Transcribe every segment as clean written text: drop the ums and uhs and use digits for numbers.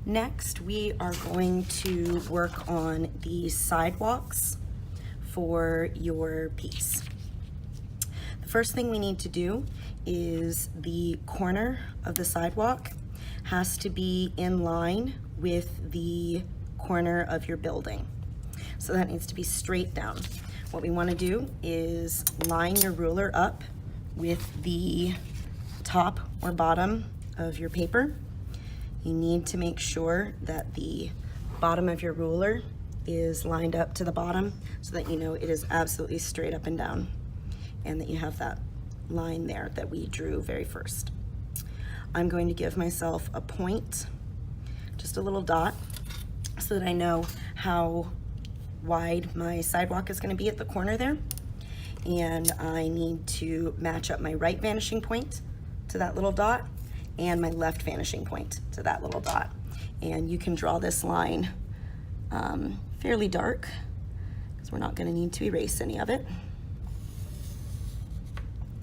Next, we are going to work on the sidewalks for your piece. The first thing we need to do is the corner of the sidewalk has to be in line with the corner of your building. So that needs to be straight down. What we want to do is line your ruler up with the top or bottom of your paper. You need to make sure that the bottom of your ruler is lined up to the bottom so that you know it is absolutely straight up and down and that you have that line there that we drew very first. I'm going to give myself a point, just a little dot, so that I know how wide my sidewalk is going to be at the corner there. And I need to match up my right vanishing point to that little dot and my left vanishing point to that little dot. And you can draw this line fairly dark because we're not going to need to erase any of it.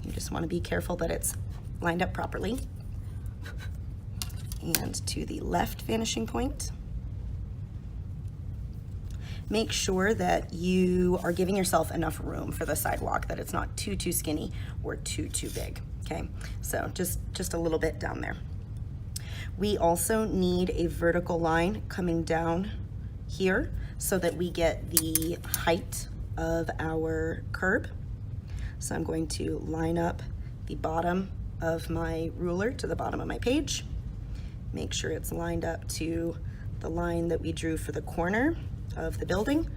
You just want to be careful that it's lined up properly. And to the left vanishing point. Make sure that you are giving yourself enough room for the sidewalk, that it's not too skinny or too big. Okay, so just a little bit down there. We also need a vertical line coming down here so that we get the height of our curb. So I'm going to line up the bottom of my ruler to the bottom of my page. Make sure it's lined up to the line that we drew for the corner of the building.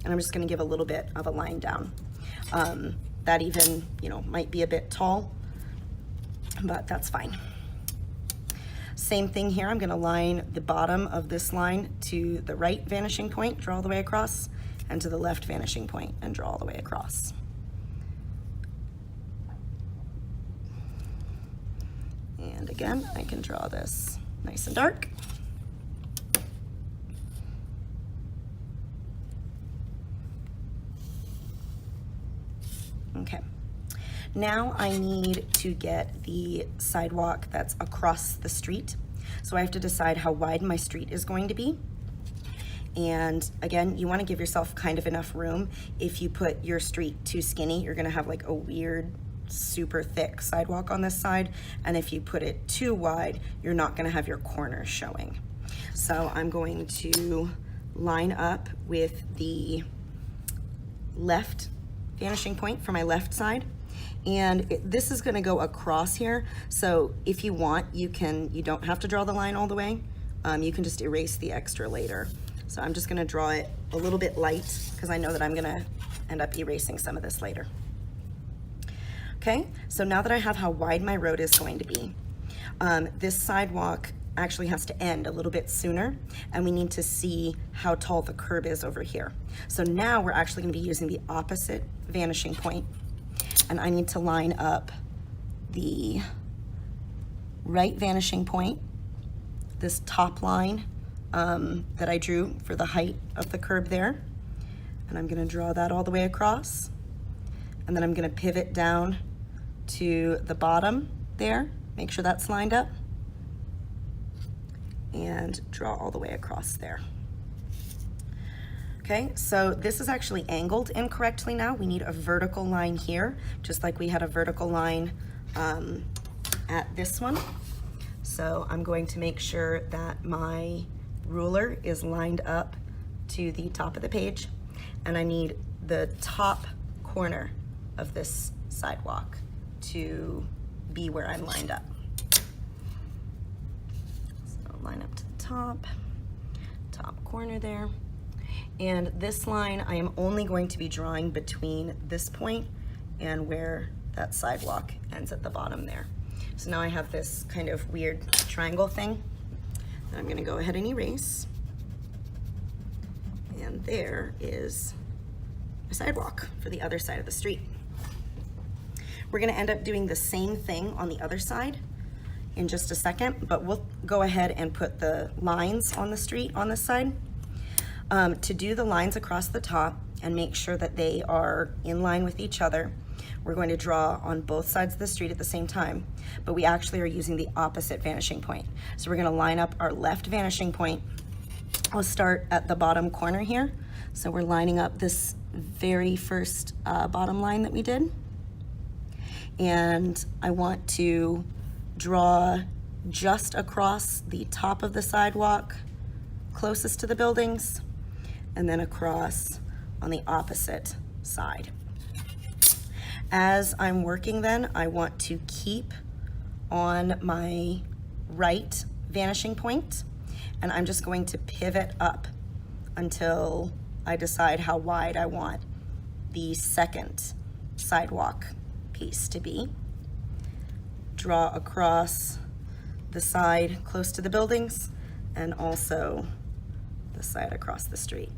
And I'm just going to give a little bit of a line down. That even, might be a bit tall, but that's fine. Same thing here. I'm going to line the bottom of this line to the right vanishing point, draw all the way across, and to the left vanishing point and draw all the way across. And again, I can draw this nice and dark. Okay, now I need to get the sidewalk that's across the street. So I have to decide how wide my street is going to be. And again, you want to give yourself kind of enough room. If you put your street too skinny, you're going to have like a weird, super thick sidewalk on this side. And if you put it too wide, you're not going to have your corners showing. So I'm going to line up with the left vanishing point for my left side, and this is going to go across here. So if you want, you don't have to draw the line all the way. You can just erase the extra later. So I'm just going to draw it a little bit light because I know that I'm going to end up erasing some of this later. Okay, so now that I have how wide my road is going to be, this sidewalk actually has to end a little bit sooner, and we need to see how tall the curb is over here. So now we're actually going to be using the opposite vanishing point, and I need to line up the right vanishing point, this top line that I drew for the height of the curb there, and I'm going to draw that all the way across, and then I'm going to pivot down to the bottom there, make sure that's lined up, and draw all the way across there. Okay, so this is actually angled incorrectly now. We need a vertical line here, just like we had a vertical line at this one. So I'm going to make sure that my ruler is lined up to the top of the page, and I need the top corner of this sidewalk to be where I'm lined up. Line up to the top corner there. And this line I am only going to be drawing between this point and where that sidewalk ends at the bottom there. So now I have this kind of weird triangle thing that I'm going to go ahead and erase. And there is a sidewalk for the other side of the street. We're going to end up doing the same thing on the other side in just a second, but we'll go ahead and put the lines on the street on this side. To do the lines across the top and make sure that they are in line with each other, we're going to draw on both sides of the street at the same time, but we actually are using the opposite vanishing point. So we're gonna line up our left vanishing point. I'll start at the bottom corner here. So we're lining up this very first bottom line that we did. And I want to draw just across the top of the sidewalk closest to the buildings, and then across on the opposite side. As I'm working then, I want to keep on my right vanishing point, and I'm just going to pivot up until I decide how wide I want the second sidewalk piece to be. Draw across the side close to the buildings and also the side across the street.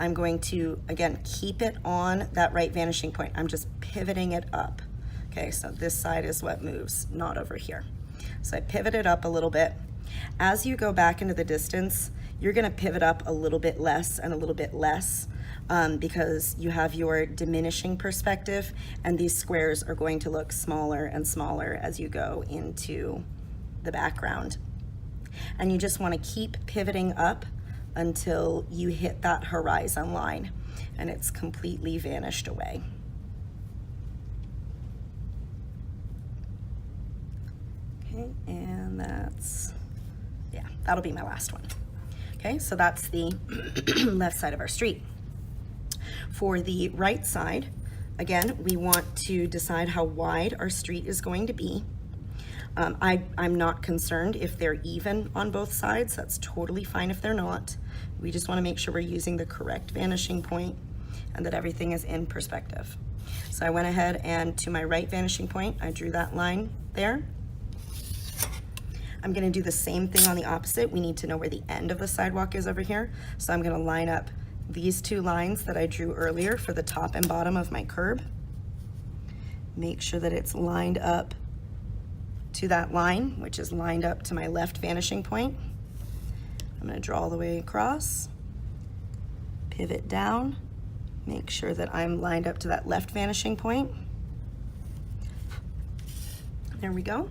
I'm going to, again, keep it on that right vanishing point. I'm just pivoting it up. Okay, so this side is what moves, not over here. So I pivot it up a little bit. As you go back into the distance, you're gonna pivot up a little bit less and a little bit less because you have your diminishing perspective, and these squares are going to look smaller and smaller as you go into the background. And you just wanna keep pivoting up until you hit that horizon line and it's completely vanished away. Okay, and that'll be my last one. Okay, so that's the left side of our street. For the right side, again, we want to decide how wide our street is going to be. I'm not concerned if they're even on both sides. That's totally fine if they're not. We just want to make sure we're using the correct vanishing point and that everything is in perspective. So I went ahead and to my right vanishing point, I drew that line there. I'm going to do the same thing on the opposite. We need to know where the end of the sidewalk is over here. So I'm going to line up these two lines that I drew earlier for the top and bottom of my curb. Make sure that it's lined up to that line, which is lined up to my left vanishing point. I'm going to draw all the way across, pivot down, make sure that I'm lined up to that left vanishing point. There we go.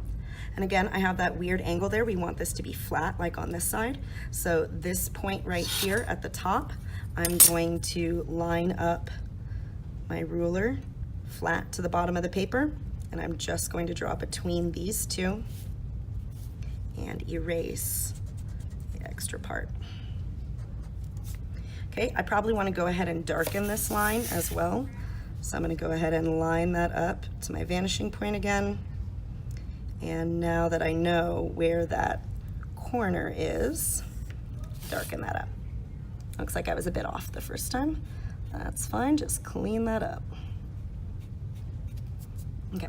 And again, I have that weird angle there. We want this to be flat, like on this side. So this point right here at the top, I'm going to line up my ruler flat to the bottom of the paper, and I'm just going to draw between these two and erase the extra part. Okay, I probably want to go ahead and darken this line as well. So I'm going to go ahead and line that up to my vanishing point again. And now that I know where that corner is, darken that up. Looks like I was a bit off the first time. That's fine, just clean that up. Okay,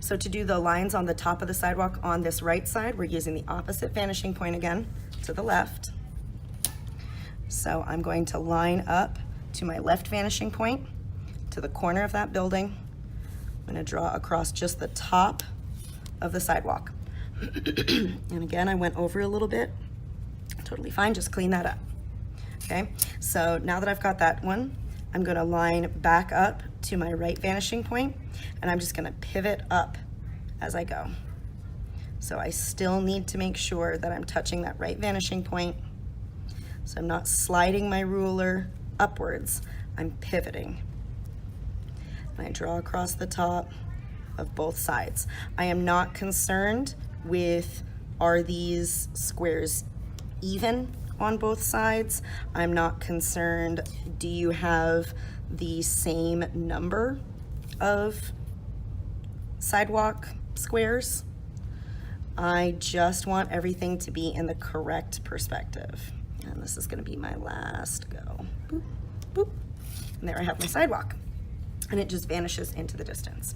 so to do the lines on the top of the sidewalk on this right side, we're using the opposite vanishing point again, to the left. So I'm going to line up to my left vanishing point, to the corner of that building. I'm gonna draw across just the top of the sidewalk. And again, I went over a little bit. Totally fine, just clean that up. Okay, so now that I've got that one, I'm gonna line back up to my right vanishing point, and I'm just gonna pivot up as I go. So I still need to make sure that I'm touching that right vanishing point. So I'm not sliding my ruler upwards, I'm pivoting. And I draw across the top of both sides. I am not concerned with, are these squares even on both sides? I'm not concerned, do you have the same number of sidewalk squares? I just want everything to be in the correct perspective. And this is gonna be my last go. Boop, boop. And there I have my sidewalk. And it just vanishes into the distance.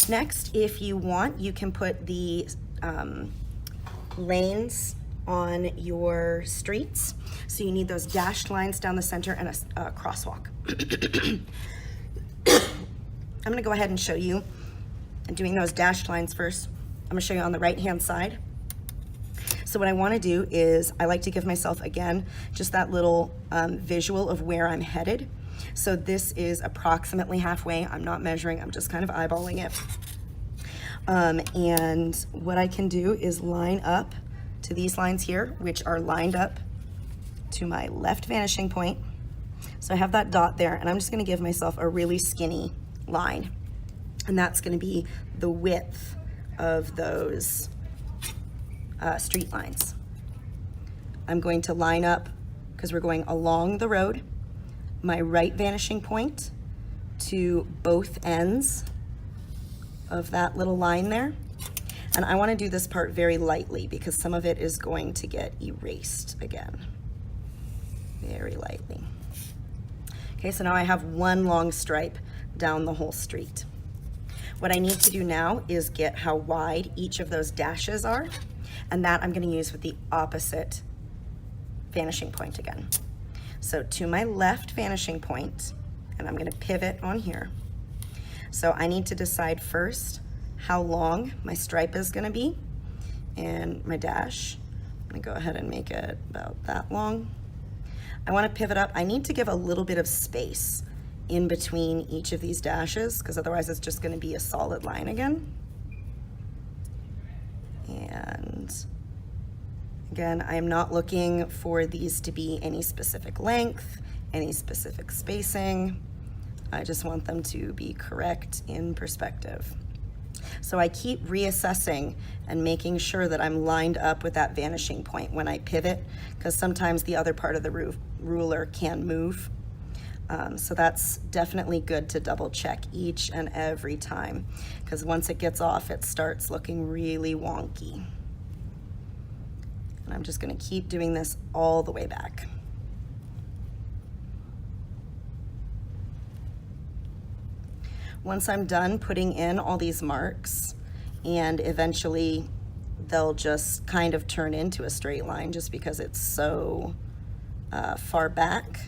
Next, if you want, you can put the lanes on your streets. So you need those dashed lines down the center and a crosswalk. I'm gonna go ahead and show you doing those dashed lines first. I'm gonna show you on the right-hand side. So what I wanna do is, I like to give myself, again, just that little visual of where I'm headed. So this is approximately halfway. I'm not measuring, I'm just kind of eyeballing it. And what I can do is line up to these lines here, which are lined up to my left vanishing point. So I have that dot there, and I'm just gonna give myself a really skinny line. And that's gonna be the width of those street lines. I'm going to line up, because we're going along the road, my right vanishing point to both ends of that little line there. And I want to do this part very lightly because some of it is going to get erased again. Very lightly. Okay, so now I have one long stripe down the whole street. What I need to do now is get how wide each of those dashes are, and that I'm going to use with the opposite vanishing point again. So to my left vanishing point, and I'm going to pivot on here. So I need to decide first how long my stripe is going to be, and my dash. I'm going to go ahead and make it about that long. I want to pivot up. I need to give a little bit of space in between each of these dashes, because otherwise it's just going to be a solid line again. And again, I am not looking for these to be any specific length, any specific spacing. I just want them to be correct in perspective. So I keep reassessing and making sure that I'm lined up with that vanishing point when I pivot, because sometimes the other part of the ruler can move. So that's definitely good to double check each and every time, because once it gets off, it starts looking really wonky. And I'm just going to keep doing this all the way back. Once I'm done putting in all these marks, and eventually they'll just kind of turn into a straight line just because it's so far back,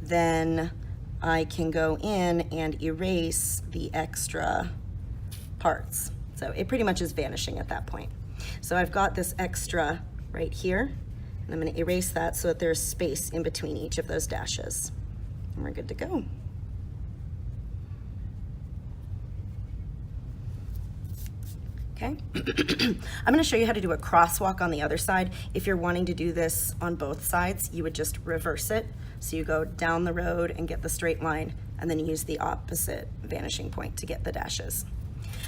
then I can go in and erase the extra parts. So it pretty much is vanishing at that point. So I've got this extra right here, and I'm going to erase that so that there's space in between each of those dashes. And we're good to go. Okay, I'm going to show you how to do a crosswalk on the other side. If you're wanting to do this on both sides, you would just reverse it. So you go down the road and get the straight line, and then you use the opposite vanishing point to get the dashes.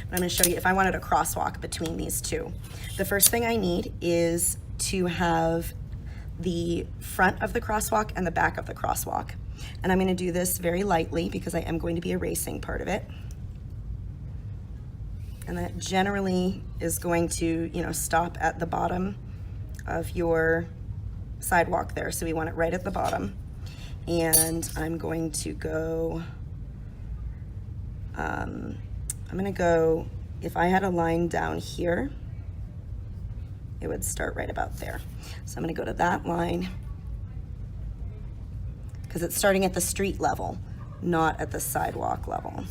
But I'm going to show you if I wanted a crosswalk between these two. The first thing I need is to have the front of the crosswalk and the back of the crosswalk. And I'm going to do this very lightly because I am going to be erasing part of it. And that generally is going to, stop at the bottom of your sidewalk there. So we want it right at the bottom. And I'm going to go, if I had a line down here, it would start right about there. So I'm going to go to that line because it's starting at the street level, not at the sidewalk level.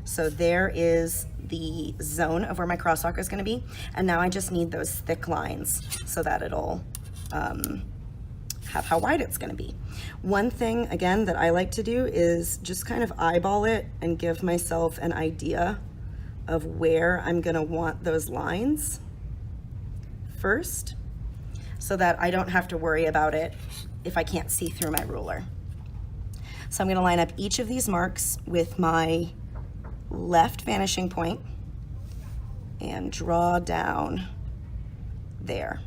So there is the zone of where my crosswalk is going to be, and now I just need those thick lines so that it'll have how wide it's going to be. One thing, again, that I like to do is just kind of eyeball it and give myself an idea of where I'm going to want those lines first, so that I don't have to worry about it if I can't see through my ruler. So I'm going to line up each of these marks with my left vanishing point and draw down there.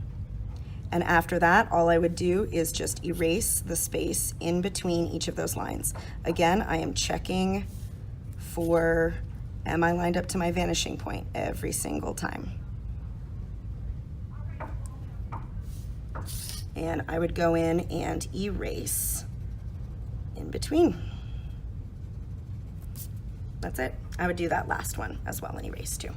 And after that, all I would do is just erase the space in between each of those lines. Again, I am checking for, am I lined up to my vanishing point every single time? And I would go in and erase in between. That's it. I would do that last one as well and erase too.